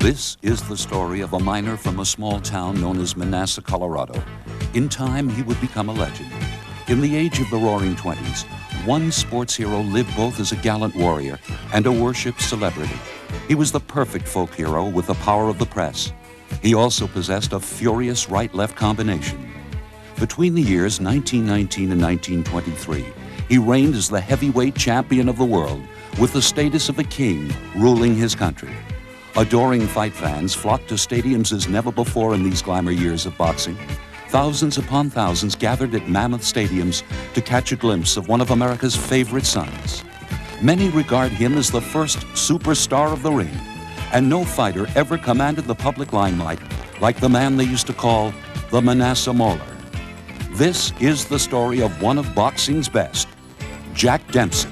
This is the story of a miner from a small town known as Manassas, Colorado. In time, he would become a legend. In the age of the Roaring Twenties, one sports hero lived both as a gallant warrior and a worshipped celebrity. He was the perfect folk hero with the power of the press. He also possessed a furious right-left combination. Between the years 1919 and 1923, he reigned as the heavyweight champion of the world with the status of a king ruling his country. Adoring fight fans flocked to stadiums as never before in these glamour years of boxing. Thousands upon thousands gathered at mammoth stadiums to catch a glimpse of one of America's favorite sons. Many regard him as the first superstar of the ring, and no fighter ever commanded the public limelight like the man they used to call the Manassas Mauler. This is the story of one of boxing's best, Jack Dempsey.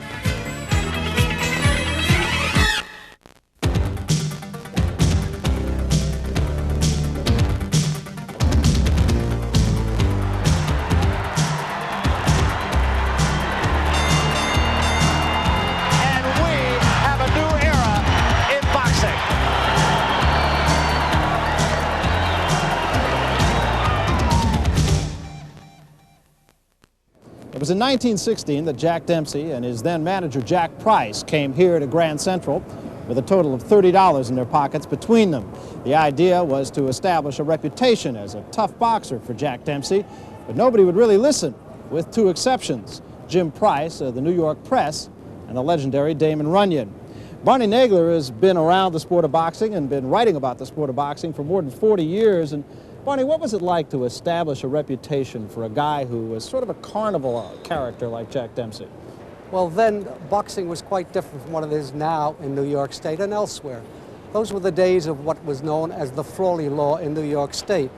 It was in 1916 that Jack Dempsey and his then manager Jack Price came here to Grand Central with a total of $30 in their pockets between them. The idea was to establish a reputation as a tough boxer for Jack Dempsey, but nobody would really listen, with two exceptions: Jim Price of the New York Press and the legendary Damon Runyon. Barney Nagler has been around the sport of boxing and been writing about the sport of boxing for more than 40 years. And Barney, what was it like to establish a reputation for a guy who was sort of a carnival character like Jack Dempsey? Well, then boxing was quite different from what it is now in New York State and elsewhere. Those were the days of what was known as the Frawley Law in New York State.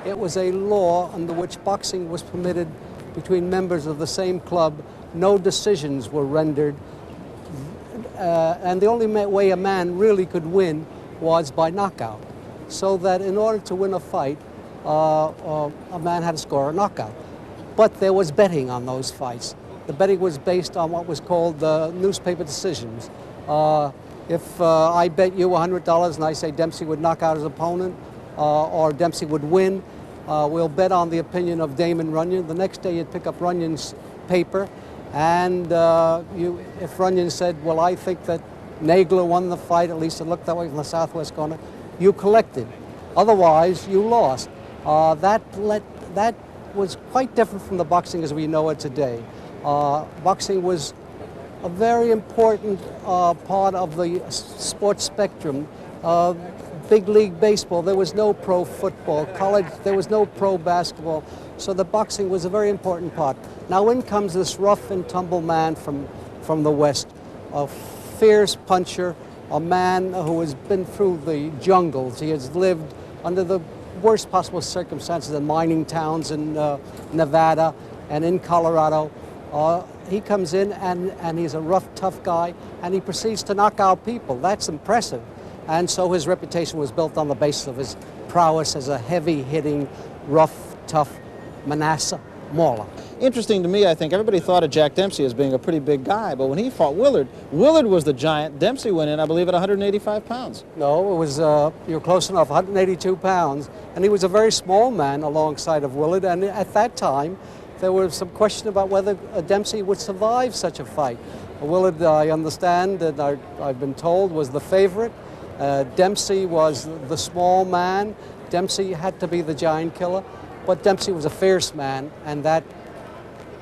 It was a law under which boxing was permitted between members of the same club. No decisions were rendered, and the only way a man really could win was by knockout. So that in order to win a fight, a man had to score a knockout. But there was betting on those fights. The betting was based on what was called the newspaper decisions. If I bet you $100 and I say Dempsey would knock out his opponent, or Dempsey would win, we'll bet on the opinion of Damon Runyon. The next day you'd pick up Runyon's paper, and if Runyon said, well, I think that Nagler won the fight, at least it looked that way from the southwest corner, you collected. Otherwise, you lost. That was quite different from the boxing as we know it today. Boxing was a very important part of the sports spectrum. Big league baseball, there was no pro football. College, there was no pro basketball. So the boxing was a very important part. Now in comes this rough and tumble man from the West, a fierce puncher, a man who has been through the jungles. He has lived under the worst possible circumstances in mining towns in Nevada and in Colorado. He comes in and he's a rough, tough guy, and he proceeds to knock out people. That's impressive. And so his reputation was built on the basis of his prowess as a heavy-hitting, rough, tough Manassas Mauler. Interesting to me, I think everybody thought of Jack Dempsey as being a pretty big guy, but when he fought Willard was the giant. Dempsey went in, I believe, at 185 pounds. No, it was, you're close enough, 182 pounds, and he was a very small man alongside of Willard, and at that time, there was some question about whether Dempsey would survive such a fight. Willard, I understand, and I've been told, was the favorite. Dempsey was the small man. Dempsey had to be the giant killer, but Dempsey was a fierce man, and that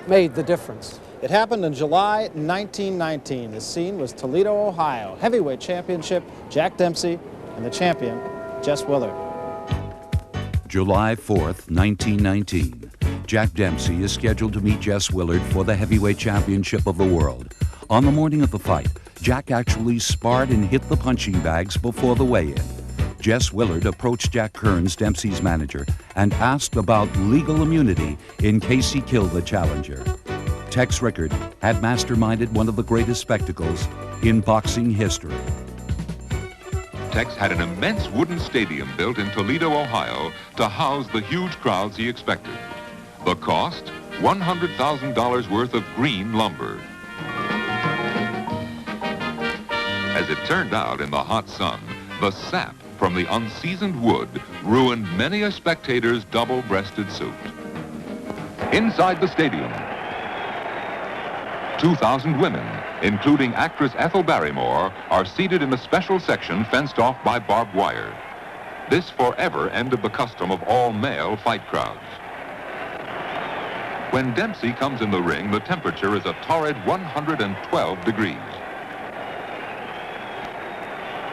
made the difference. It happened in July 1919. The scene was Toledo, Ohio. Heavyweight championship, Jack Dempsey and the champion, Jess Willard. July 4th, 1919. Jack Dempsey is scheduled to meet Jess Willard for the heavyweight championship of the world. On the morning of the fight, Jack actually sparred and hit the punching bags before the weigh-in. Jess Willard approached Jack Kearns, Dempsey's manager, and asked about legal immunity in case he killed the challenger. Tex Rickard had masterminded one of the greatest spectacles in boxing history. Tex had an immense wooden stadium built in Toledo, Ohio, to house the huge crowds he expected. The cost? $100,000 worth of green lumber. As it turned out in the hot sun, the sap from the unseasoned wood ruined many a spectator's double-breasted suit. Inside the stadium, 2,000 women, including actress Ethel Barrymore, are seated in a special section fenced off by barbed wire. This forever ended the custom of all male fight crowds. When Dempsey comes in the ring, the temperature is a torrid 112 degrees.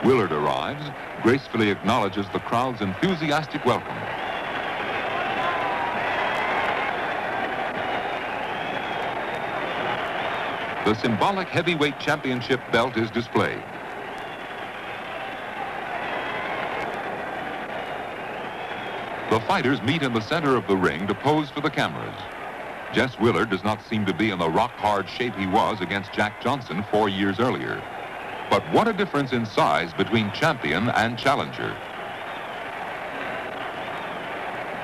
Willard arrives, gracefully acknowledges the crowd's enthusiastic welcome. The symbolic heavyweight championship belt is displayed. The fighters meet in the center of the ring to pose for the cameras. Jess Willard does not seem to be in the rock-hard shape he was against Jack Johnson 4 years earlier. But what a difference in size between champion and challenger.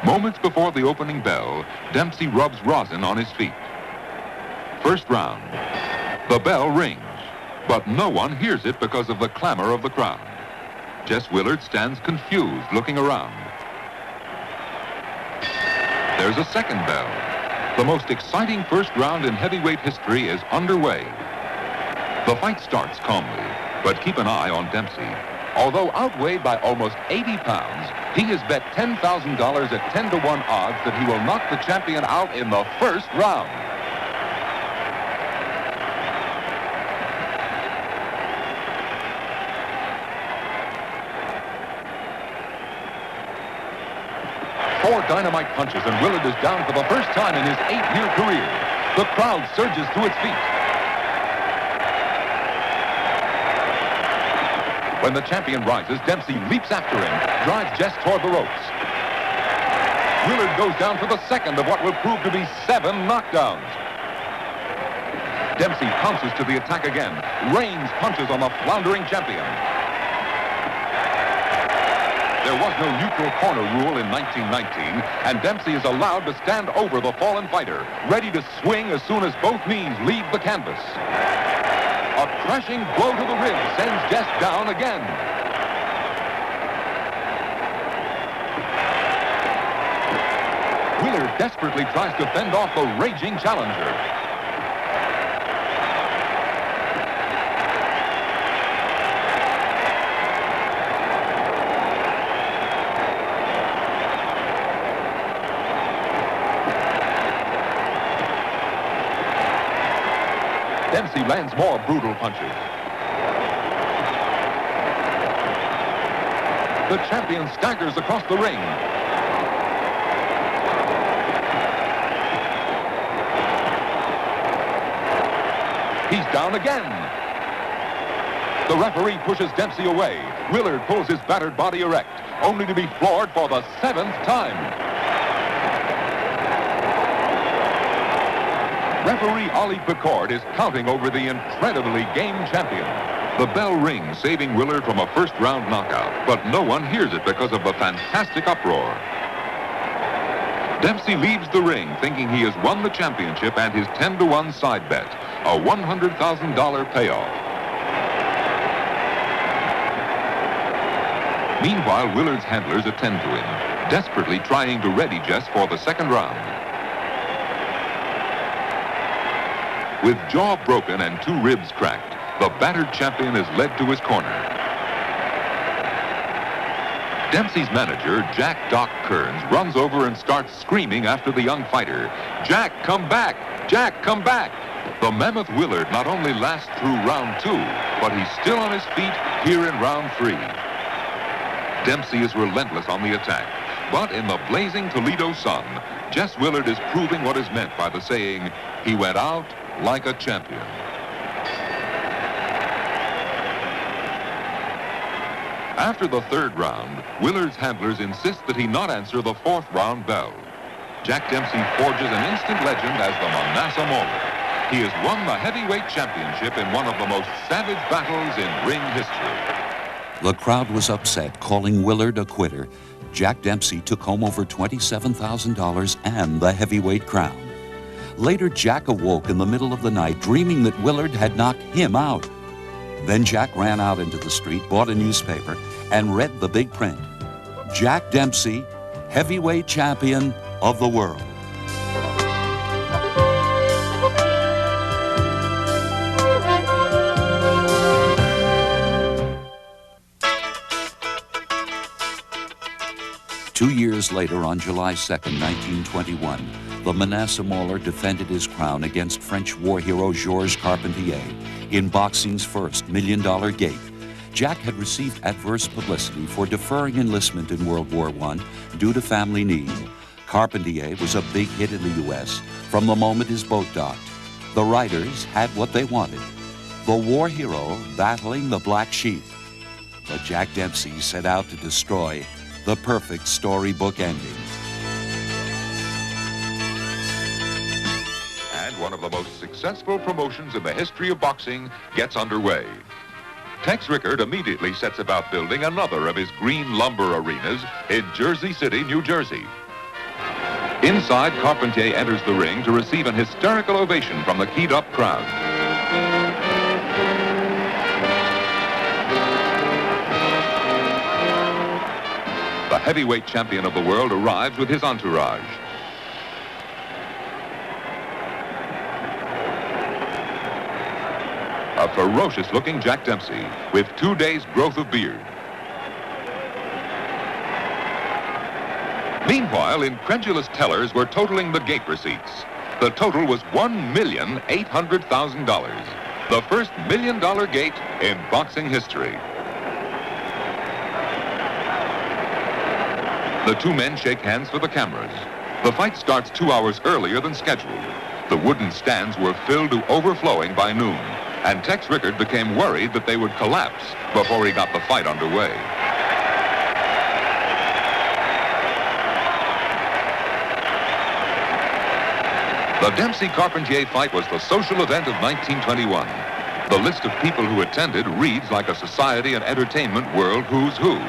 Moments before the opening bell, Dempsey rubs rosin on his feet. First round. The bell rings, but no one hears it because of the clamor of the crowd. Jess Willard stands confused, looking around. There's a second bell. The most exciting first round in heavyweight history is underway. The fight starts calmly, but keep an eye on Dempsey. Although outweighed by almost 80 pounds, he has bet $10,000 at 10-to-1 odds that he will knock the champion out in the first round. Four dynamite punches, and Willard is down for the first time in his 8-year career. The crowd surges to its feet. When the champion rises, Dempsey leaps after him, drives Jess toward the ropes. Willard goes down for the second of what will prove to be 7 knockdowns. Dempsey pounces to the attack again, rains punches on the floundering champion. There was no neutral corner rule in 1919, and Dempsey is allowed to stand over the fallen fighter, ready to swing as soon as both knees leave the canvas. A crashing blow to the ribs sends Jess down again. Willard desperately tries to fend off the raging challenger. Dempsey lands more brutal punches. The champion staggers across the ring. He's down again. The referee pushes Dempsey away. Willard pulls his battered body erect, only to be floored for the 7th time. Referee Ollie Picord is counting over the incredibly game champion. The bell rings, saving Willard from a first-round knockout, but no one hears it because of the fantastic uproar. Dempsey leaves the ring thinking he has won the championship and his 10-to-1 side bet, a $100,000 payoff. Meanwhile, Willard's handlers attend to him, desperately trying to ready Jess for the second round. With jaw broken and 2 ribs cracked, the battered champion is led to his corner. Dempsey's manager, Jack Doc Kearns, runs over and starts screaming after the young fighter. "Jack, come back! Jack, come back!" The mammoth Willard not only lasts through round 2, but he's still on his feet here in round 3. Dempsey is relentless on the attack, but in the blazing Toledo sun, Jess Willard is proving what is meant by the saying, "He went out like a champion." After the 3rd round, Willard's handlers insist that he not answer the 4th round bell. Jack Dempsey forges an instant legend as the Manasseh Mauler. He has won the heavyweight championship in one of the most savage battles in ring history. The crowd was upset, calling Willard a quitter. Jack Dempsey took home over $27,000 and the heavyweight crown. Later, Jack awoke in the middle of the night, dreaming that Willard had knocked him out. Then Jack ran out into the street, bought a newspaper, and read the big print. Jack Dempsey, heavyweight champion of the world. Two years later, on July 2nd, 1921, the Manasseh Mauler defended his crown against French war hero Georges Carpentier in boxing's first $1 million gate. Jack had received adverse publicity for deferring enlistment in World War I due to family need. Carpentier was a big hit in the U.S. from the moment his boat docked. The writers had what they wanted: the war hero battling the black sheep. But Jack Dempsey set out to destroy the perfect storybook ending. And one of the most successful promotions in the history of boxing gets underway. Tex Rickard immediately sets about building another of his green lumber arenas in Jersey City, New Jersey. Inside, Carpentier enters the ring to receive an hysterical ovation from the keyed-up crowd. The heavyweight champion of the world arrives with his entourage. A ferocious-looking Jack Dempsey with 2 days' growth of beard. Meanwhile, incredulous tellers were totaling the gate receipts. The total was $1,800,000, the first $1 million gate in boxing history. The two men shake hands for the cameras. The fight starts 2 hours earlier than scheduled. The wooden stands were filled to overflowing by noon, and Tex Rickard became worried that they would collapse before he got the fight underway. The Dempsey-Carpentier fight was the social event of 1921. The list of people who attended reads like a society and entertainment world who's who.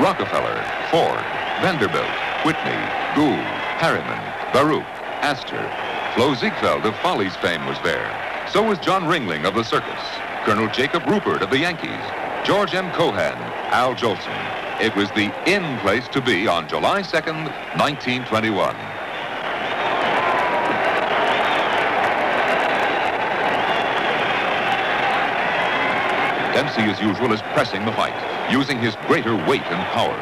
Rockefeller, Ford, Vanderbilt, Whitney, Gould, Harriman, Baruch, Astor. Flo Ziegfeld of Follies fame was there. So was John Ringling of the Circus, Colonel Jacob Rupert of the Yankees, George M. Cohan, Al Jolson. It was the in place to be on July 2nd, 1921. Dempsey, as usual, is pressing the fight, using his greater weight and power.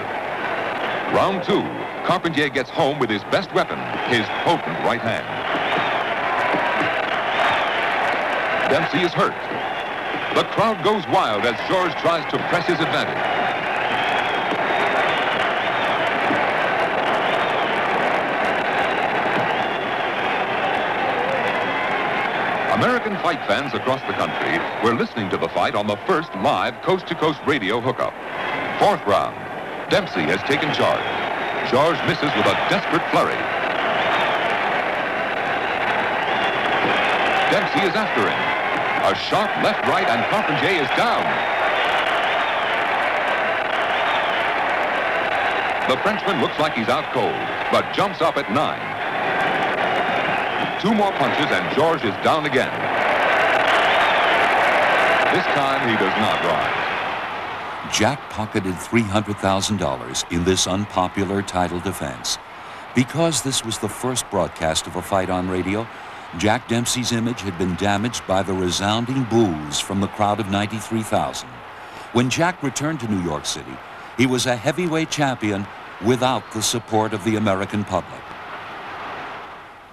Round 2, Carpentier gets home with his best weapon, his potent right hand. Dempsey is hurt. The crowd goes wild as George tries to press his advantage. American fight fans across the country were listening to the fight on the first live coast-to-coast radio hookup. 4th round. Dempsey has taken charge. George misses with a desperate flurry. Dempsey is after him. A sharp left-right and Carpentier is down. The Frenchman looks like he's out cold, but jumps up at 9. 2 more punches and George is down again. This time he does not rise. Jack pocketed $300,000 in this unpopular title defense. Because this was the first broadcast of a fight on radio, Jack Dempsey's image had been damaged by the resounding boos from the crowd of 93,000. When Jack returned to New York City, he was a heavyweight champion without the support of the American public.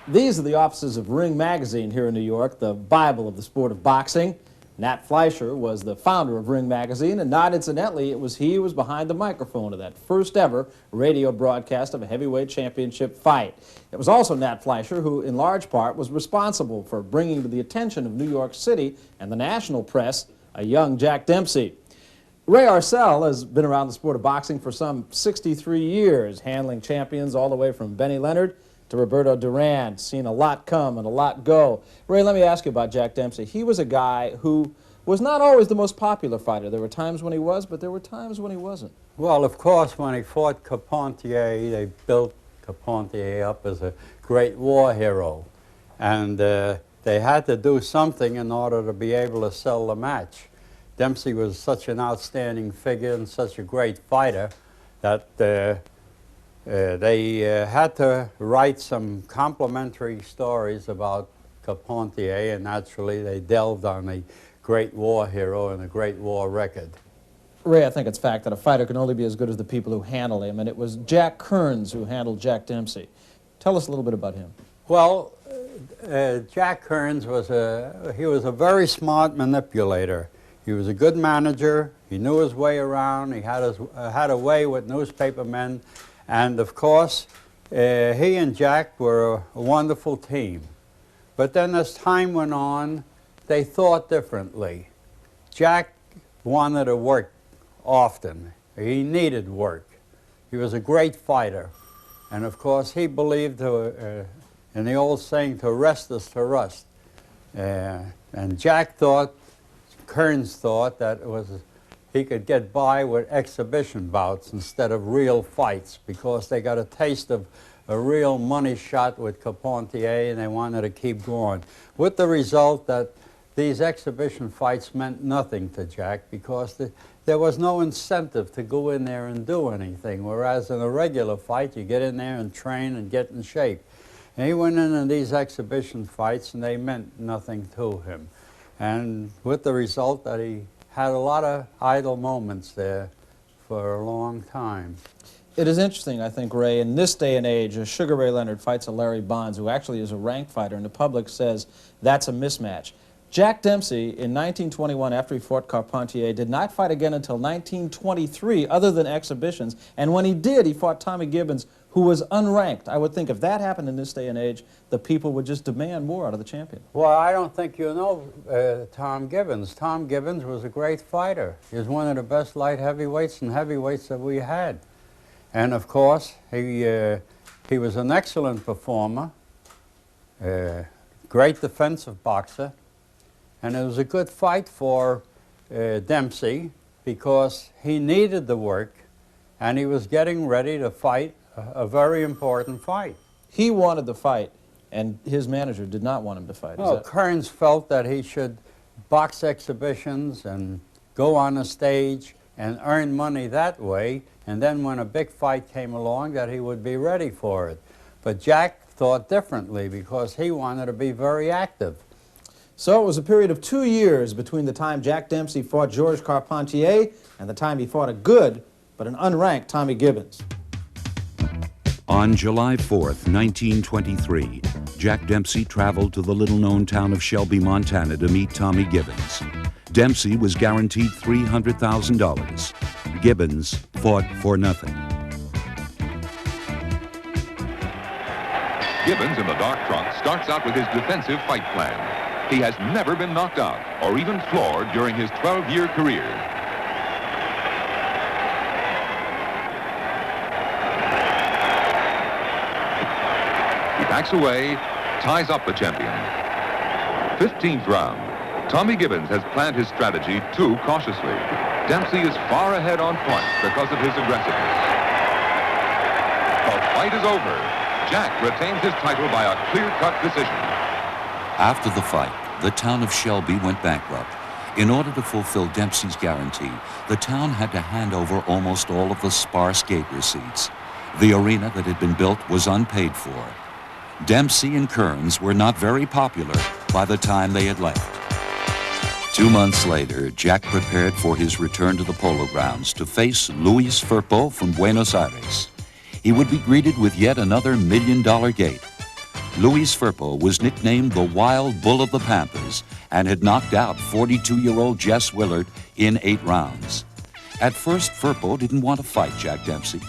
These are the offices of Ring Magazine here in New York, the Bible of the sport of boxing. Nat Fleischer was the founder of Ring Magazine, and not incidentally, it was he who was behind the microphone of that first ever radio broadcast of a heavyweight championship fight. It was also Nat Fleischer who, in large part, was responsible for bringing to the attention of New York City and the national press a young Jack Dempsey. Ray Arcel has been around the sport of boxing for some 63 years, handling champions all the way from Benny Leonard to Roberto Duran, seen a lot come and a lot go. Ray, let me ask you about Jack Dempsey. He was a guy who was not always the most popular fighter. There were times when he was, but there were times when he wasn't. Well, of course, when he fought Carpentier, they built Carpentier up as a great war hero. And they had to do something in order to be able to sell the match. Dempsey was such an outstanding figure and such a great fighter that they had to write some complimentary stories about Carpentier, and naturally they delved on a great war hero and a great war record. Ray, I think it's fact that a fighter can only be as good as the people who handle him, and it was Jack Kearns who handled Jack Dempsey. Tell us a little bit about him. Well, Jack Kearns was a very smart manipulator. He was a good manager. He knew his way around. He had a way with newspaper men, and of course, he and Jack were a wonderful team. But then as time went on, they thought differently. Jack wanted to work often. He needed work. He was a great fighter. And of course, he believed in the old saying, to rest is to rust. And Jack thought, Kearns thought that he could get by with exhibition bouts instead of real fights, because they got a taste of a real money shot with Carpentier and they wanted to keep going. With the result that these exhibition fights meant nothing to Jack, because there was no incentive to go in there and do anything, whereas in a regular fight you get in there and train and get in shape. And he went into these exhibition fights and they meant nothing to him. And with the result that he had a lot of idle moments there for a long time. It is interesting, I think, Ray, in this day and age, Sugar Ray Leonard fights a Larry Bonds, who actually is a ranked fighter, and the public says that's a mismatch. Jack Dempsey, in 1921, after he fought Carpentier, did not fight again until 1923, other than exhibitions. And when he did, he fought Tommy Gibbons, who was unranked. I would think if that happened in this day and age, the people would just demand more out of the champion. Well, I don't think you know Tom Gibbons. Tom Gibbons was a great fighter. He was one of the best light heavyweights and heavyweights that we had. And of course, he was an excellent performer, great defensive boxer. And it was a good fight for Dempsey, because he needed the work and he was getting ready to fight a very important fight. He wanted the fight, and his manager did not want him to fight. Well, Kearns felt that he should box exhibitions and go on a stage and earn money that way, and then when a big fight came along that he would be ready for it. But Jack thought differently, because he wanted to be very active. So it was a period of 2 years between the time Jack Dempsey fought Georges Carpentier and the time he fought a good but an unranked Tommy Gibbons. On July 4th, 1923, Jack Dempsey traveled to the little-known town of Shelby, Montana to meet Tommy Gibbons. Dempsey was guaranteed $300,000. Gibbons fought for nothing. Gibbons in the dark trunk starts out with his defensive fight plan. He has never been knocked out or even floored during his 12-year career. He backs away, ties up the champion. 15th round. Tommy Gibbons has planned his strategy too cautiously. Dempsey is far ahead on points because of his aggressiveness. The fight is over. Jack retains his title by a clear-cut decision. After the fight, the town of Shelby went bankrupt. In order to fulfill Dempsey's guarantee, the town had to hand over almost all of the sparse gate receipts. The arena that had been built was unpaid for. Dempsey and Kearns were not very popular by the time they had left. 2 months later, Jack prepared for his return to the Polo Grounds to face Luis Firpo from Buenos Aires. He would be greeted with yet another $1 million gate. Luis Firpo was nicknamed the Wild Bull of the Pampas and had knocked out 42-year-old Jess Willard in 8 rounds. At first, Firpo didn't want to fight Jack Dempsey,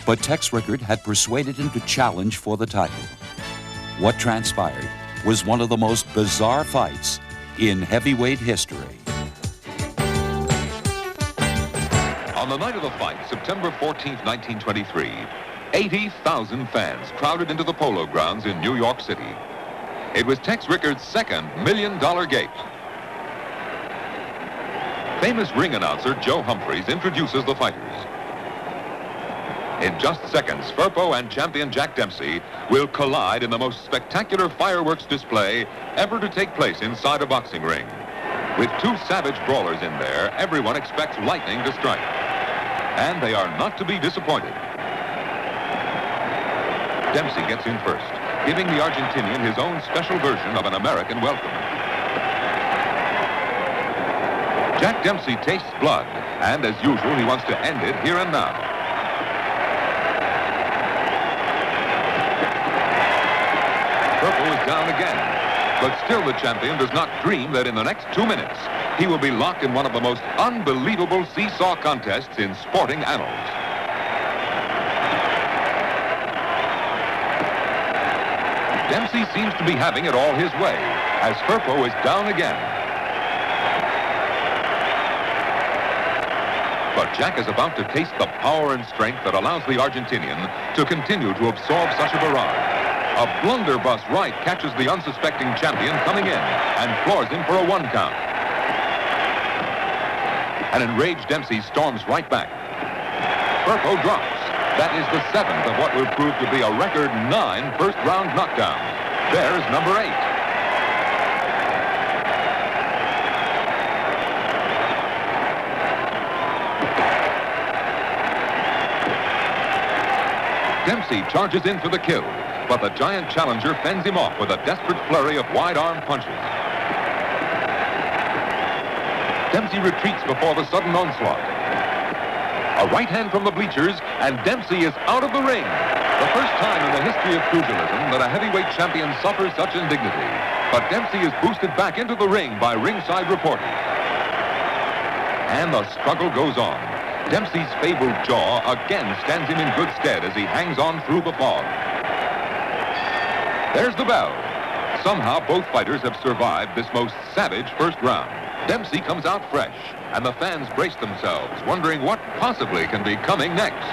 but Tex Rickard had persuaded him to challenge for the title. What transpired was one of the most bizarre fights in heavyweight history. On the night of the fight, September 14th, 1923, 80,000 fans crowded into the Polo Grounds in New York City. It was Tex Rickard's second $1 million gate. Famous ring announcer Joe Humphreys introduces the fighters. In just seconds, Firpo and champion Jack Dempsey will collide in the most spectacular fireworks display ever to take place inside a boxing ring. With two savage brawlers in there, everyone expects lightning to strike. And they are not to be disappointed. Dempsey gets in first, giving the Argentinian his own special version of an American welcome. Jack Dempsey tastes blood, and as usual, he wants to end it here and now. Firpo is down again, but still the champion does not dream that in the next 2 minutes, he will be locked in one of the most unbelievable seesaw contests in sporting annals. Dempsey seems to be having it all his way, as Firpo is down again. But Jack is about to taste the power and strength that allows the Argentinian to continue to absorb such a barrage. A blunderbuss right catches the unsuspecting champion coming in and floors him for a 1 count. An enraged Dempsey storms right back. Firpo drops. That is the 7th of what will prove to be a record 9 first-round knockdowns. There's number 8. Dempsey charges in for the kill, but the giant challenger fends him off with a desperate flurry of wide-arm punches. Dempsey retreats before the sudden onslaught. A right hand from the bleachers, and Dempsey is out of the ring. The first time in the history of pugilism that a heavyweight champion suffers such indignity. But Dempsey is boosted back into the ring by ringside reporters. And the struggle goes on. Dempsey's fabled jaw again stands him in good stead as he hangs on through the fog. There's the bell. Somehow both fighters have survived this most savage first round. Dempsey comes out fresh, and the fans brace themselves, wondering what possibly can be coming next.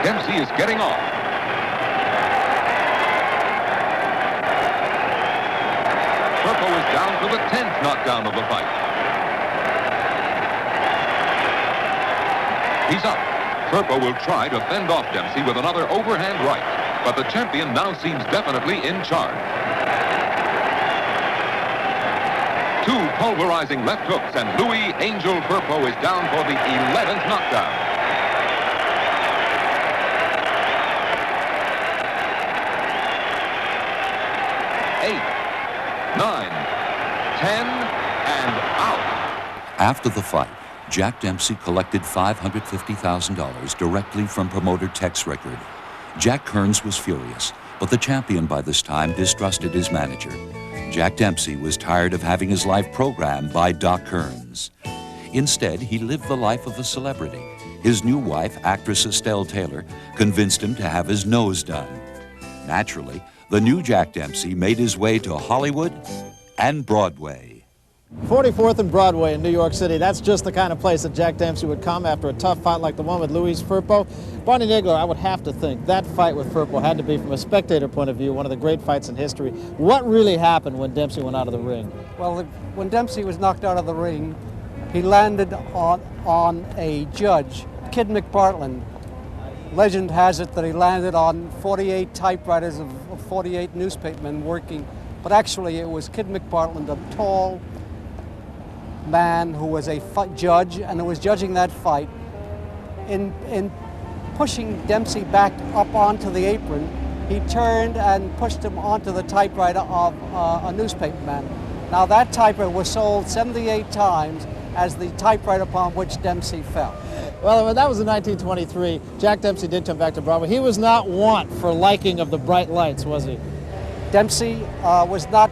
Dempsey is getting off. Firpo is down for the 10th knockdown of the fight. He's up. Firpo will try to fend off Dempsey with another overhand right, but the champion now seems definitely in charge. 2 pulverizing left hooks, and Louis Angel Firpo is down for the 11th knockdown. 8, 9, 10, and out. After the fight, Jack Dempsey collected $550,000 directly from promoter Tex Rickard. Jack Kearns was furious, but the champion by this time distrusted his manager. Jack Dempsey was tired of having his life programmed by Doc Kearns. Instead, he lived the life of a celebrity. His new wife, actress Estelle Taylor, convinced him to have his nose done. Naturally, the new Jack Dempsey made his way to Hollywood and Broadway. 44th and Broadway in New York City. That's just the kind of place that Jack Dempsey would come after a tough fight like the one with Louis Firpo. Barney Nagler, I would have to think that fight with Firpo had to be, from a spectator point of view, one of the great fights in history. What really happened when Dempsey went out of the ring? Well, when Dempsey was knocked out of the ring, he landed on a judge, Kid McPartland. Legend has it that he landed on 48 typewriters of 48 newspapermen working, but actually it was Kid McPartland, a tall man who was a judge and who was judging that fight. In pushing Dempsey back up onto the apron, he turned and pushed him onto the typewriter of a newspaperman. Now that typewriter was sold 78 times as the typewriter upon which Dempsey fell. Well, that was in 1923. Jack Dempsey did come back to Broadway. He was not wont for liking of the bright lights, was he? Dempsey was not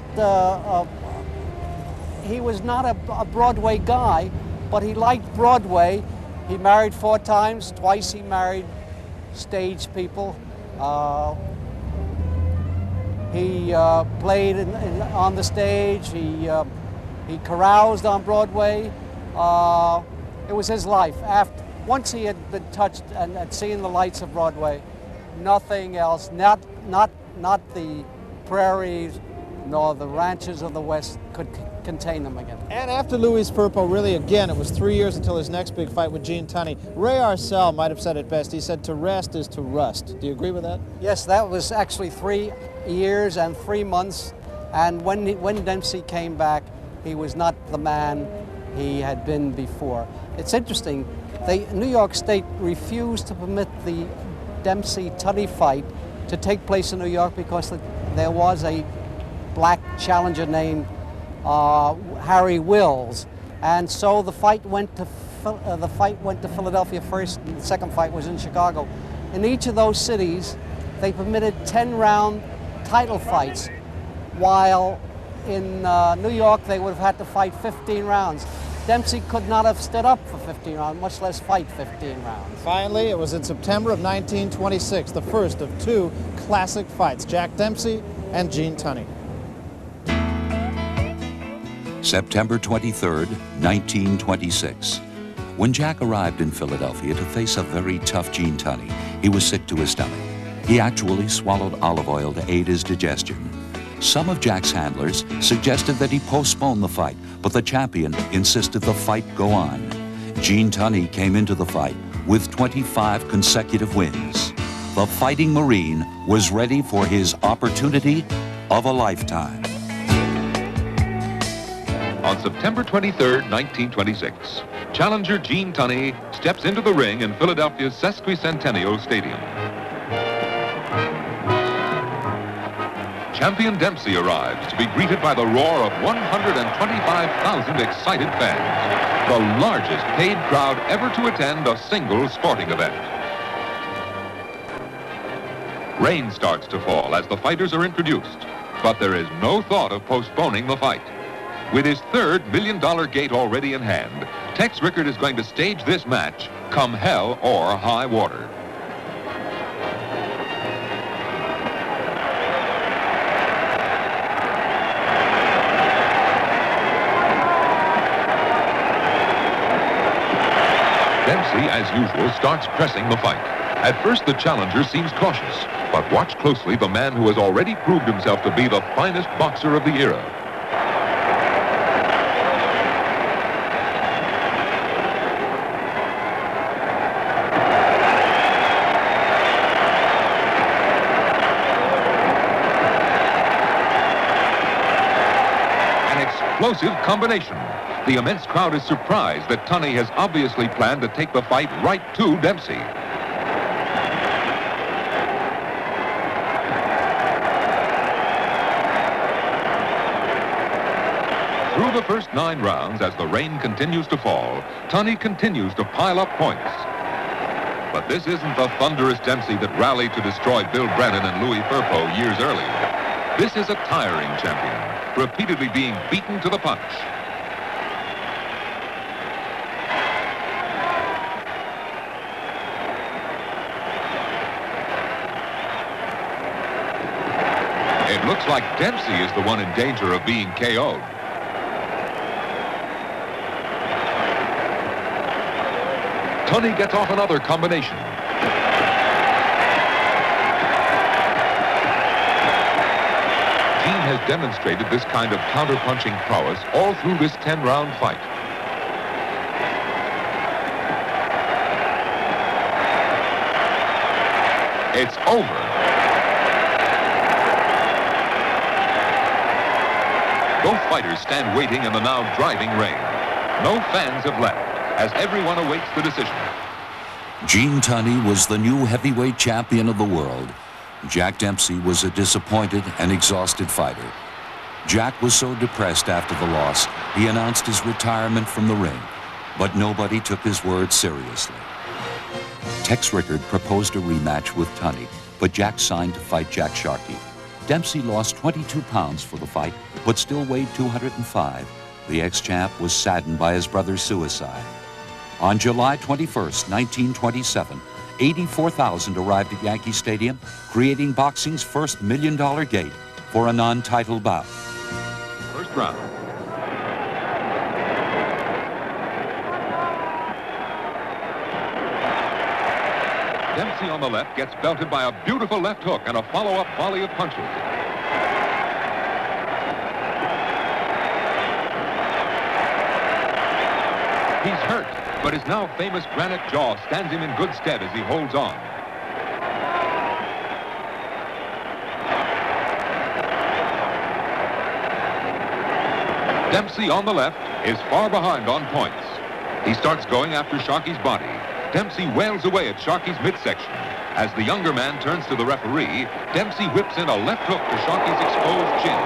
a Broadway guy, but he liked Broadway. He married 4 times. Twice he married stage people. He played on the stage. He caroused on Broadway. It was his life. Once he had been touched and had seen the lights of Broadway, nothing else, not the prairies nor the ranches of the West could contain him again. And after Luis Firpo, really, again, it was 3 years until his next big fight with Gene Tunney. Ray Arcel might have said it best. He said, to rest is to rust. Do you agree with that? Yes, that was actually 3 years and 3 months. And when Dempsey came back, he was not the man he had been before. It's interesting, New York State refused to permit the Dempsey-Tunney fight to take place in New York because there was a black challenger named Harry Wills, and so the fight went to Philadelphia first, and the second fight was in Chicago. In each of those cities, they permitted 10-round title fights, while in New York they would have had to fight 15 rounds. Dempsey could not have stood up for 15 rounds, much less fight 15 rounds. Finally, it was in September of 1926, the first of 2 classic fights, Jack Dempsey and Gene Tunney. September 23rd, 1926. When Jack arrived in Philadelphia to face a very tough Gene Tunney, he was sick to his stomach. He actually swallowed olive oil to aid his digestion. Some of Jack's handlers suggested that he postpone the fight, but the champion insisted the fight go on. Gene Tunney came into the fight with 25 consecutive wins. The Fighting Marine was ready for his opportunity of a lifetime. On September 23, 1926, challenger Gene Tunney steps into the ring in Philadelphia's Sesquicentennial Stadium. Champion Dempsey arrives to be greeted by the roar of 125,000 excited fans, the largest paid crowd ever to attend a single sporting event. Rain starts to fall as the fighters are introduced, but there is no thought of postponing the fight. With his third $1 million gate already in hand, Tex Rickard is going to stage this match come hell or high water. Dempsey, as usual, starts pressing the fight. At first, the challenger seems cautious, but watch closely the man who has already proved himself to be the finest boxer of the era. Explosive combination. The immense crowd is surprised that Tunney has obviously planned to take the fight right to Dempsey. Through the first 9 rounds, as the rain continues to fall, Tunney continues to pile up points. But this isn't the thunderous Dempsey that rallied to destroy Bill Brennan and Louis Firpo years earlier. This is a tiring champion, repeatedly being beaten to the punch. It looks like Dempsey is the one in danger of being KO'd. Tunney gets off another combination. Gene has demonstrated this kind of counter-punching prowess all through this 10-round fight. It's over. Both fighters stand waiting in the now driving rain. No fans have left, as everyone awaits the decision. Gene Tunney was the new heavyweight champion of the world. Jack Dempsey was a disappointed and exhausted fighter. Jack was so depressed after the loss, he announced his retirement from the ring, but nobody took his words seriously. Tex Rickard proposed a rematch with Tunney, but Jack signed to fight Jack Sharkey. Dempsey lost 22 pounds for the fight, but still weighed 205. The ex-champ was saddened by his brother's suicide. On July 21st, 1927, 84,000 arrived at Yankee Stadium, creating boxing's first $1 million gate for a non-title bout. First round. Dempsey on the left gets belted by a beautiful left hook and a follow-up volley of punches. He's hurt, but his now famous granite jaw stands him in good stead as he holds on. Dempsey on the left is far behind on points. He starts going after Sharkey's body. Dempsey wails away at Sharkey's midsection. As the younger man turns to the referee, Dempsey whips in a left hook to Sharkey's exposed chin.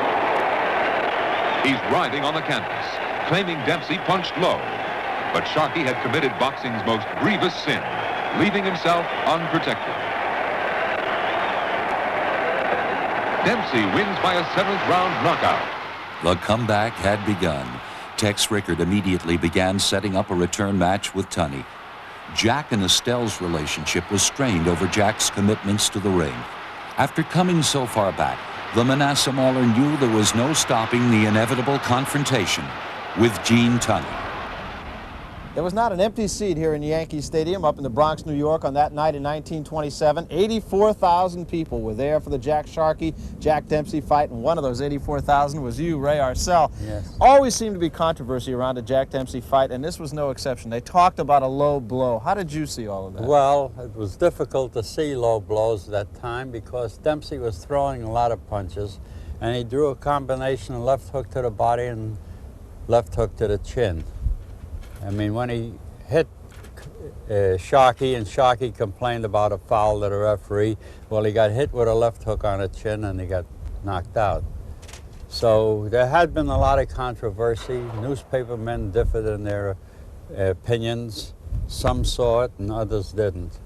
He's writhing on the canvas, claiming Dempsey punched low. But Sharkey had committed boxing's most grievous sin, leaving himself unprotected. Dempsey wins by a 7th-round knockout. The comeback had begun. Tex Rickard immediately began setting up a return match with Tunney. Jack and Estelle's relationship was strained over Jack's commitments to the ring. After coming so far back, the Manassas Mauler knew there was no stopping the inevitable confrontation with Gene Tunney. There was not an empty seat here in Yankee Stadium up in the Bronx, New York on that night in 1927. 84,000 people were there for the Jack Dempsey fight, and one of those 84,000 was you, Ray Arcel. Yes. Always seemed to be controversy around the Jack Dempsey fight, and this was no exception. They talked about a low blow. How did you see all of that? Well, it was difficult to see low blows at that time because Dempsey was throwing a lot of punches, and he drew a combination of left hook to the body and left hook to the chin. I mean, when he hit Sharkey, and Sharkey complained about a foul to the referee, well, he got hit with a left hook on the chin and he got knocked out. So there had been a lot of controversy. Newspapermen differed in their opinions. Some saw it and others didn't.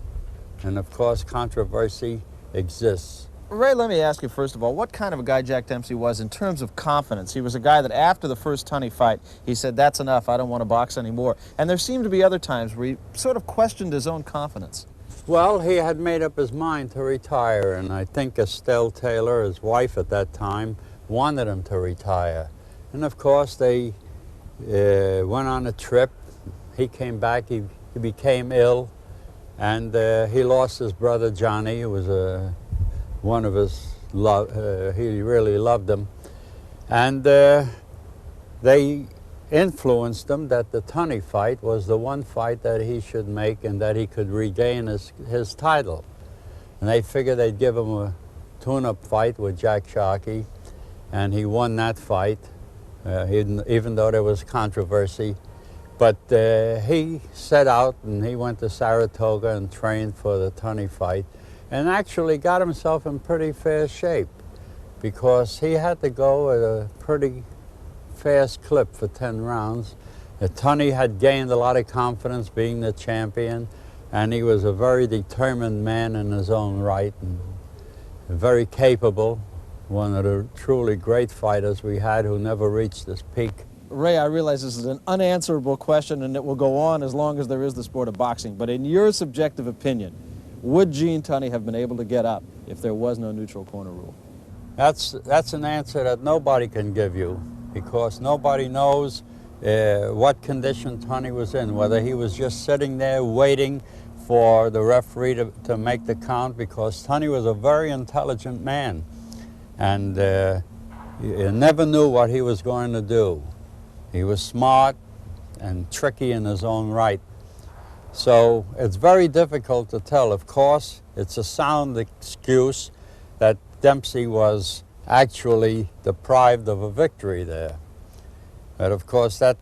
And of course, controversy exists. Ray, let me ask you first of all, what kind of a guy Jack Dempsey was in terms of confidence? He was a guy that after the first Tunney fight, he said, that's enough, I don't want to box anymore. And there seemed to be other times where he sort of questioned his own confidence. Well, he had made up his mind to retire, and I think Estelle Taylor, his wife at that time, wanted him to retire. And of course, they went on a trip. He came back, he became ill, and he lost his brother Johnny, who was one of his he really loved him. And they influenced him that the Tunney fight was the one fight that he should make and that he could regain his title. And they figured they'd give him a tune-up fight with Jack Sharkey, and he won that fight, even though there was controversy. But he set out and he went to Saratoga and trained for the Tunney fight, and actually got himself in pretty fair shape because he had to go at a pretty fast clip for 10 rounds. Tunney had gained a lot of confidence being the champion, and he was a very determined man in his own right and very capable, one of the truly great fighters we had who never reached his peak. Ray, I realize this is an unanswerable question and it will go on as long as there is the sport of boxing, but in your subjective opinion, would Gene Tunney have been able to get up if there was no neutral corner rule? That's an answer that nobody can give you because nobody knows what condition Tunney was in, whether he was just sitting there waiting for the referee to make the count, because Tunney was a very intelligent man and he never knew what he was going to do. He was smart and tricky in his own right. So it's very difficult to tell. Of course, it's a sound excuse that Dempsey was actually deprived of a victory there. But of course, that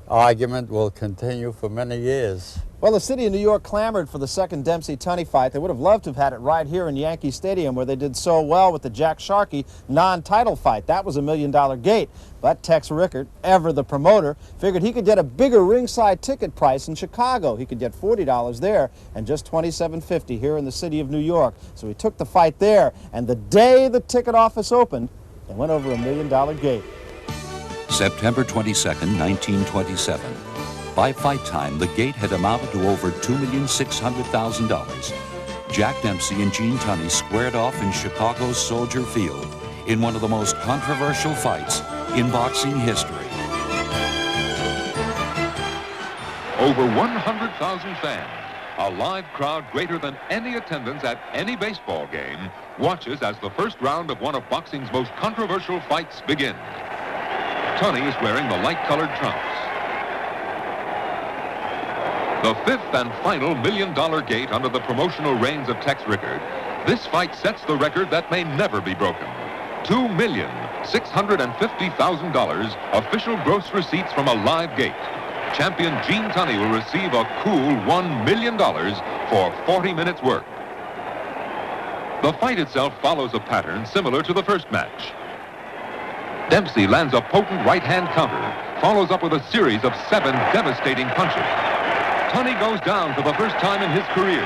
argument will continue for many years. Well, the city of New York clamored for the second Dempsey-Tunney fight. They would have loved to have had it right here in Yankee Stadium where they did so well with the Jack Sharkey non-title fight. That was $1 million gate. But Tex Rickard, ever the promoter, figured he could get a bigger ringside ticket price in Chicago. He could get $40 there and just $27.50 here in the city of New York. So he took the fight there, and the day the ticket office opened, they went over $1 million gate. September 22nd, 1927. By fight time, the gate had amounted to over $2,600,000. Jack Dempsey and Gene Tunney squared off in Chicago's Soldier Field in one of the most controversial fights in boxing history. Over 100,000 fans, a live crowd greater than any attendance at any baseball game, watches as the first round of one of boxing's most controversial fights begins. Tunney is wearing the light-colored trunks. The fifth and final $1 million gate under the promotional reigns of Tex Rickard, this fight sets the record that may never be broken. $2,650,000 official gross receipts from a live gate. Champion Gene Tunney will receive a cool $1 million for 40 minutes work. The fight itself follows a pattern similar to the first match. Dempsey lands a potent right-hand counter, follows up with a series of 7 devastating punches. Tunney goes down for the first time in his career.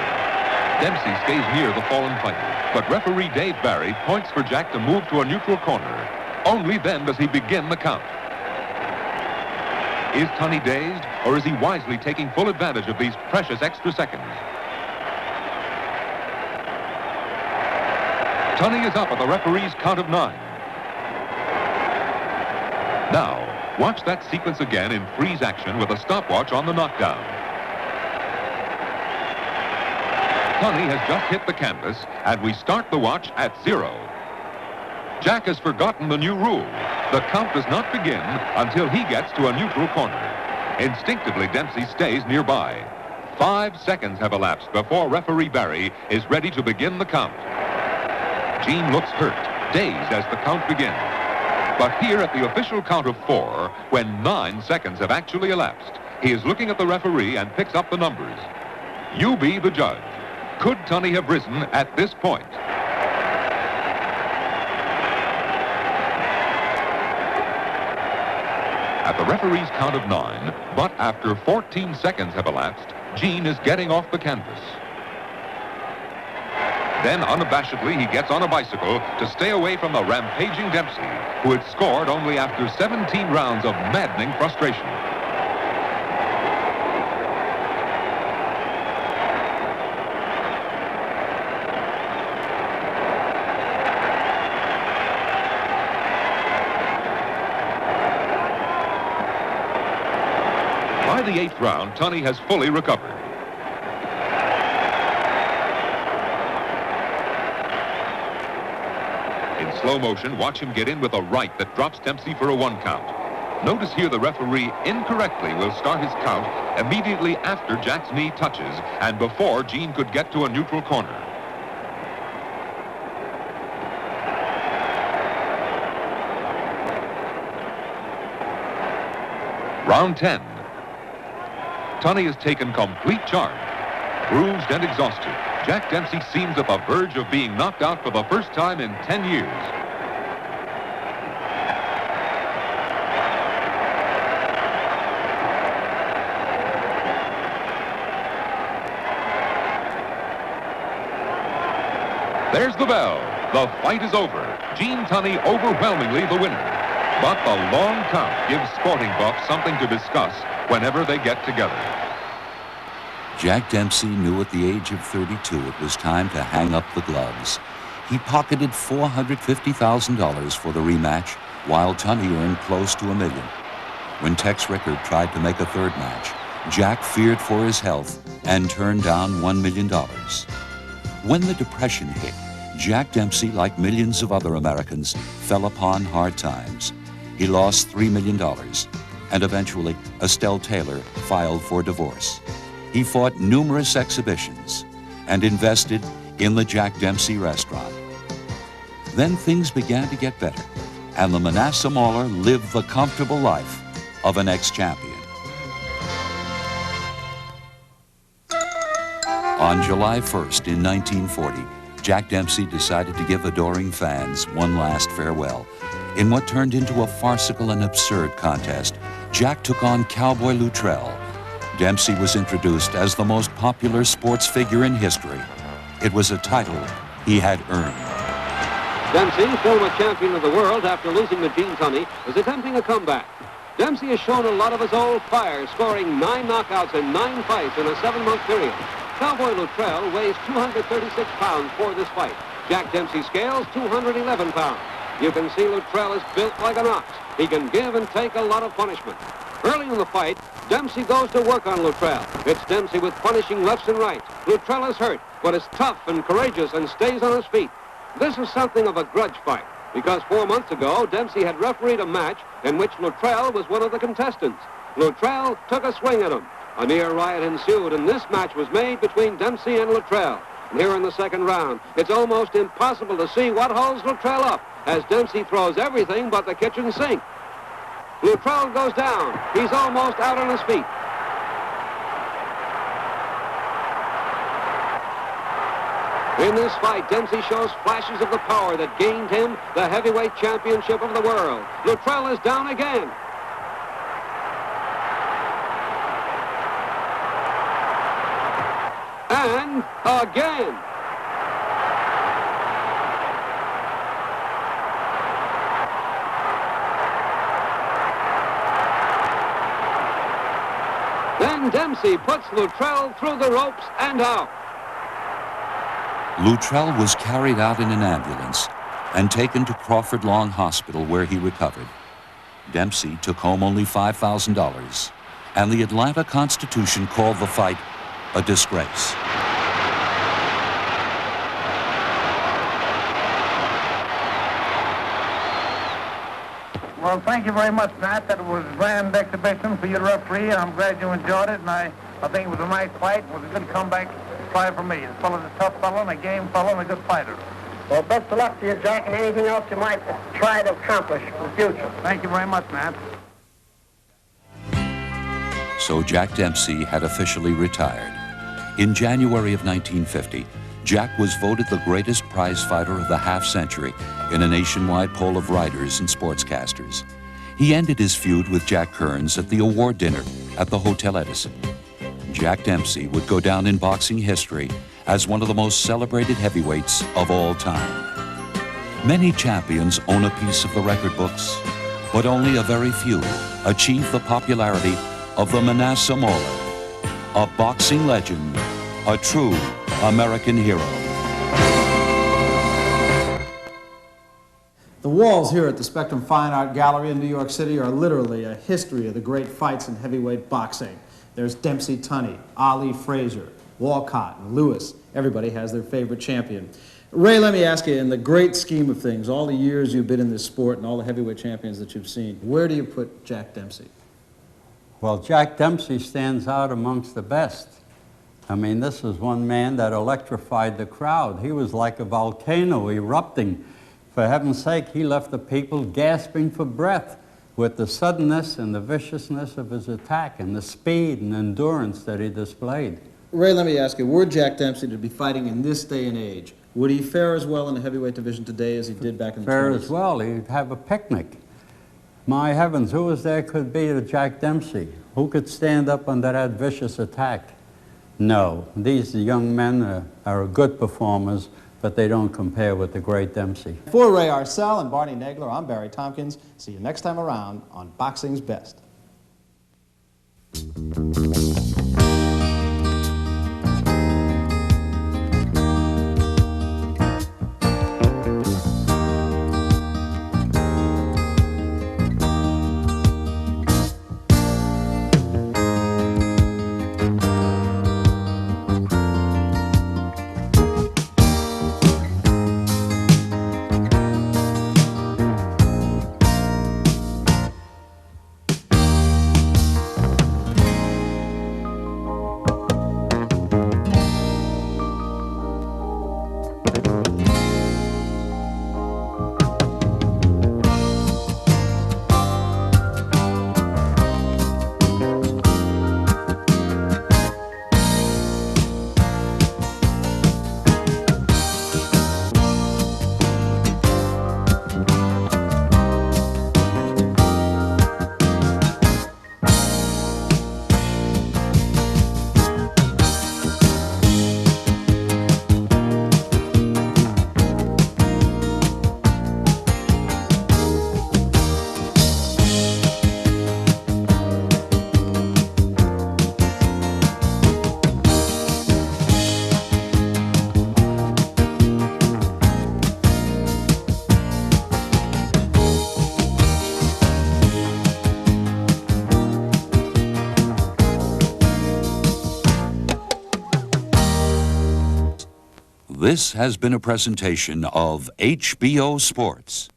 Dempsey stays near the fallen fighter, but referee Dave Barry points for Jack to move to a neutral corner. Only then does he begin the count. Is Tunney dazed, or is he wisely taking full advantage of these precious extra seconds? Tunney is up at the referee's count of 9. Now, watch that sequence again in freeze action with a stopwatch on the knockdown. Tunney has just hit the canvas, and we start the watch at 0. Jack has forgotten the new rule. The count does not begin until he gets to a neutral corner. Instinctively, Dempsey stays nearby. 5 seconds have elapsed before referee Barry is ready to begin the count. Gene looks hurt, dazed as the count begins. But here at the official count of 4, when 9 seconds have actually elapsed, he is looking at the referee and picks up the numbers. You be the judge. Could Tunney have risen at this point? At the referee's count of 9, but after 14 seconds have elapsed, Gene is getting off the canvas. Then, unabashedly, he gets on a bicycle to stay away from the rampaging Dempsey, who had scored only after 17 rounds of maddening frustration. By the 8th round, Tunney has fully recovered. In slow motion, watch him get in with a right that drops Dempsey for a 1 count. Notice here the referee incorrectly will start his count immediately after Jack's knee touches and before Gene could get to a neutral corner. Round 10. Tunney has taken complete charge. Bruised and exhausted, Jack Dempsey seems at the verge of being knocked out for the first time in 10 years. There's the bell. The fight is over. Gene Tunney overwhelmingly the winner. But the long count gives sporting buffs something to discuss whenever they get together. Jack Dempsey knew at the age of 32 it was time to hang up the gloves. He pocketed $450,000 for the rematch, while Tunney earned close to $1 million. When Tex Rickard tried to make a third match, Jack feared for his health and turned down $1 million. When the Depression hit, Jack Dempsey, like millions of other Americans, fell upon hard times. He lost $3 million, and eventually Estelle Taylor filed for divorce. He fought numerous exhibitions and invested in the Jack Dempsey restaurant. Then things began to get better, and the Manassas Mauler lived the comfortable life of an ex-champion. On July 1st in 1940, Jack Dempsey decided to give adoring fans one last farewell. In what turned into a farcical and absurd contest, Jack took on Cowboy Luttrell. Dempsey was introduced as the most popular sports figure in history. It was a title he had earned. Dempsey, former champion of the world after losing to Gene Tunney, is attempting a comeback. Dempsey has shown a lot of his old fire, scoring 9 knockouts in 9 fights in a 7-month period. Cowboy Luttrell weighs 236 pounds for this fight. Jack Dempsey scales 211 pounds. You can see Luttrell is built like an ox. He can give and take a lot of punishment. Early in the fight, Dempsey goes to work on Luttrell. It's Dempsey with punishing lefts and rights. Luttrell is hurt, but is tough and courageous and stays on his feet. This is something of a grudge fight, because 4 months ago, Dempsey had refereed a match in which Luttrell was one of the contestants. Luttrell took a swing at him. A near riot ensued, and this match was made between Dempsey and Luttrell. And here in the second round, it's almost impossible to see what holds Luttrell up as Dempsey throws everything but the kitchen sink. Luttrell goes down. He's almost out on his feet. In this fight, Dempsey shows flashes of the power that gained him the heavyweight championship of the world. Luttrell is down again. And again. Then Dempsey puts Luttrell through the ropes and out. Luttrell was carried out in an ambulance and taken to Crawford Long Hospital where he recovered. Dempsey took home only $5,000, and the Atlanta Constitution called the fight a disgrace. Well, thank you very much, Matt. That was a grand exhibition for you to referee, and I'm glad you enjoyed it, and I think it was a nice fight. It was a good comeback try for me. This fellow's a tough fellow, and a game fellow, and a good fighter. Well, best of luck to you, Jack, and anything else you might try to accomplish in the future. Thank you very much, Matt. So Jack Dempsey had officially retired. In January of 1950, Jack was voted the greatest prize fighter of the half-century in a nationwide poll of writers and sportscasters. He ended his feud with Jack Kearns at the award dinner at the Hotel Edison. Jack Dempsey would go down in boxing history as one of the most celebrated heavyweights of all time. Many champions own a piece of the record books, but only a very few achieve the popularity of the Manasseh Mauler, a boxing legend, a true American hero. The walls here at the Spectrum Fine Art Gallery in New York City are literally a history of the great fights in heavyweight boxing. There's Dempsey Tunney, Ali Frazier, Walcott, and Lewis. Everybody has their favorite champion. Ray, let me ask you, in the great scheme of things, all the years you've been in this sport and all the heavyweight champions that you've seen, where do you put Jack Dempsey? Well, Jack Dempsey stands out amongst the best. I mean, this is one man that electrified the crowd. He was like a volcano erupting. For heaven's sake, he left the people gasping for breath with the suddenness and the viciousness of his attack and the speed and endurance that he displayed. Ray, let me ask you, were Jack Dempsey to be fighting in this day and age, would he fare as well in the heavyweight division today as he did back in the 20s? Fare as well. He'd have a picnic. My heavens, who was there could beat a Jack Dempsey? Who could stand up under that vicious attack? No, these young men are good performers, but they don't compare with the great Dempsey. For Ray Arcel and Barney Nagler, I'm Barry Tompkins. See you next time around on Boxing's Best. This has been a presentation of HBO Sports.